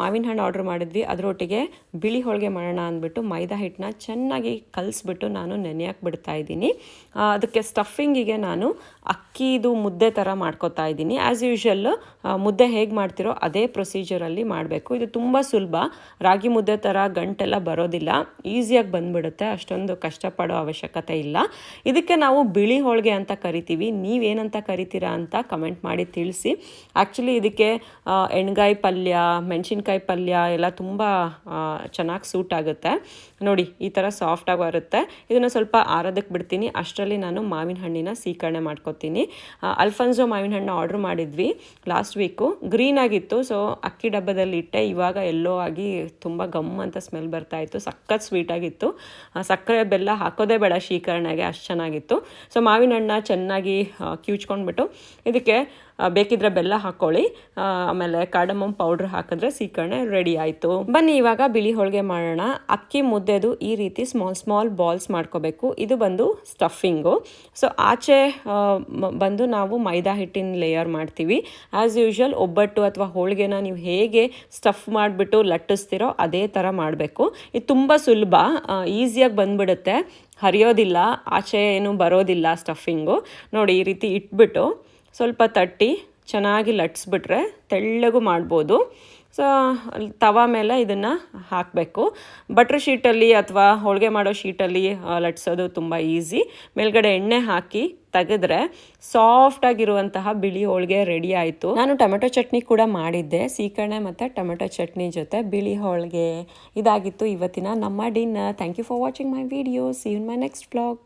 ಮಾವಿನ ಹಣ್ಣು ಆರ್ಡ್ರ್ ಮಾಡಿದ್ವಿ, ಅದರೊಟ್ಟಿಗೆ ಬಿಳಿ ಹೋಳಿಗೆ ಮಾಡೋಣ ಅಂದ್ಬಿಟ್ಟು ಮೈದಾ ಹಿಟ್ಟನ್ನ ಚೆನ್ನಾಗಿ ಕಲಿಸ್ಬಿಟ್ಟು ನಾನು ನೆನೆಯಕ್ಕೆ ಬಿಡ್ತಾ ಇದ್ದೀನಿ. ಅದಕ್ಕೆ ಸ್ಟಫಿಂಗಿಗೆ ನಾನು ಅಕ್ಕಿದು ಮುದ್ದೆ ಥರ ಮಾಡ್ಕೊತಾ ಇದ್ದೀನಿ. ಆ್ಯಸ್ ಯೂಶ್ವಲ್ ಮುದ್ದೆ ಹೇಗೆ ಮಾಡ್ತಿರೋ ಅದೇ ಪ್ರೊಸೀಜರಲ್ಲಿ ಮಾಡಬೇಕು. ಇದು ತುಂಬ ಸುಲಭ, ರಾಗಿ ಮುದ್ದೆ ಥರ ಗಂಟೆಲ್ಲ ಬರೋದಿಲ್ಲ, ಈಸಿಯಾಗಿ ಬಂದುಬಿಡುತ್ತೆ, ಅಷ್ಟೊಂದು ಕಷ್ಟಪಡೋ ಅವಶ್ಯಕತೆ ಇಲ್ಲ. ಇದಕ್ಕೆ ನಾವು ಬಿಳಿ ಹೋಳಿಗೆ ಅಂತ ಕರಿತೀವಿ, ನೀವೇನಂತ ಕರಿತೀರಾ ಅಂತ ಕಮೆಂಟ್ ಮಾಡಿ ತಿಳಿಸಿ. ಆ್ಯಕ್ಚುಲಿ ಇದಕ್ಕೆ ಎಣ್ಗಾಯಿ ಪಲ್ಯ, ಮೆಣಸಿನ್ಕಾಯಿ ಪಲ್ಯ ಎಲ್ಲ ತುಂಬ ಚೆನ್ನಾಗಿ ಸೂಟ್ ಆಗುತ್ತೆ. ನೋಡಿ ಈ ಥರ ಸಾಫ್ಟಾಗಿ ಬರುತ್ತೆ. ಇದನ್ನು ಸ್ವಲ್ಪ ಆರೋದಕ್ಕೆ ಬಿಡ್ತೀನಿ. ಅಷ್ಟರಲ್ಲಿ ನಾನು ಮಾವಿನ ಹಣ್ಣಿನ ಸೀಕರಣೆ ಮಾಡ್ಕೊತೀನಿ. ಅಲ್ಫನ್ಸೋ ಮಾವಿನ ಹಣ್ಣು ಆರ್ಡ್ರ್ ಮಾಡಿದ್ವಿ ಲಾಸ್ಟ್ ವೀಕು, ಗ್ರೀನ್ ಆಗಿತ್ತು. ಸೊ ಅಕ್ಕಿ ಡಬ್ಬದಲ್ಲಿ ಇಟ್ಟೆ, ಇವಾಗ ಎಲ್ಲೋ ಆಗಿ ತುಂಬ ಗಮ್ ಅಂತ ಸ್ಮೆಲ್ ಬರ್ತಾಯಿತ್ತು. ಸಖತ್ ಸ್ವೀಟಾಗಿತ್ತು. ಸಕ್ಕರೆ ಬೆಲ್ಲ ಹಾಕೋದೇ ಬೇಡ ಶೀಕರಣೆಗೆ, ಅಷ್ಟು ಚೆನ್ನಾಗಿತ್ತು. ಸೊ ಮಾವಿನ ಹಣ್ಣು ಚೆನ್ನಾಗಿ ಕಿವುಚ್ಕೊಂಡ್ಬಿಟ್ಟು ಇದಕ್ಕೆ ಬೇಕಿದ್ರೆ ಬೆಲ್ಲ ಹಾಕ್ಕೊಳ್ಳಿ, ಆಮೇಲೆ ಕಾರ್ಡಮಮ್ ಪೌಡ್ರ್ ಹಾಕಿದ್ರೆ ಸೀಕರಣೆ ರೆಡಿ ಆಯಿತು. ಬನ್ನಿ ಇವಾಗ ಬಿಳಿ ಹೋಳಿಗೆ ಮಾಡೋಣ. ಅಕ್ಕಿ ಮುದ್ದೆದು ಈ ರೀತಿ ಸ್ಮಾಲ್ ಬಾಲ್ಸ್ ಮಾಡ್ಕೋಬೇಕು. ಇದು ಬಂದು ಸ್ಟಫಿಂಗು. ಸೊ ಆಚೆ ಬಂದು ನಾವು ಮೈದಾ ಹಿಟ್ಟಿನ ಲೇಯರ್ ಮಾಡ್ತೀವಿ. ಆ್ಯಸ್ ಯೂಶ್ವಲ್ ಒಬ್ಬಟ್ಟು ಅಥವಾ ಹೋಳಿಗೆನ ನೀವು ಹೇಗೆ ಸ್ಟಫ್ ಮಾಡಿಬಿಟ್ಟು ಲಟ್ಟಿಸ್ತೀರೋ ಅದೇ ಥರ ಮಾಡಬೇಕು. ಇದು ತುಂಬ ಸುಲಭ, ಈಸಿಯಾಗಿ ಬಂದುಬಿಡುತ್ತೆ, ಹರಿಯೋದಿಲ್ಲ, ಆಚೆ ಏನು ಬರೋದಿಲ್ಲ ಸ್ಟಫಿಂಗು. ನೋಡಿ ಈ ರೀತಿ ಇಟ್ಬಿಟ್ಟು ಸ್ವಲ್ಪ ತಟ್ಟಿ ಚೆನ್ನಾಗಿ ಲಟ್ಸ್ಬಿಟ್ರೆ ತೆಳ್ಳಗೂ ಮಾಡ್ಬೋದು. ಸೊ ತವಾ ಮೇಲೆ ಇದನ್ನು ಹಾಕಬೇಕು. ಬಟ್ರ್ ಶೀಟಲ್ಲಿ ಅಥವಾ ಹೋಳಿಗೆ ಮಾಡೋ ಶೀಟಲ್ಲಿ ಲಟ್ಸೋದು ತುಂಬ ಈಸಿ. ಮೇಲ್ಗಡೆ ಎಣ್ಣೆ ಹಾಕಿ ತೆಗೆದ್ರೆ ಸಾಫ್ಟಾಗಿರುವಂತಹ ಬಿಳಿ ಹೋಳಿಗೆ ರೆಡಿ ಆಯಿತು. ನಾನು ಟೊಮೆಟೊ ಚಟ್ನಿ ಕೂಡ ಮಾಡಿದ್ದೆ, ಸೀಕರಣೆ ಮತ್ತು ಟೊಮೆಟೊ ಚಟ್ನಿ ಜೊತೆ ಬಿಳಿ ಹೋಳಿಗೆ. ಇದಾಗಿತ್ತು ಇವತ್ತಿನ ನಮ್ಮ dinner. Thank you for watching my video. See you in my next vlog.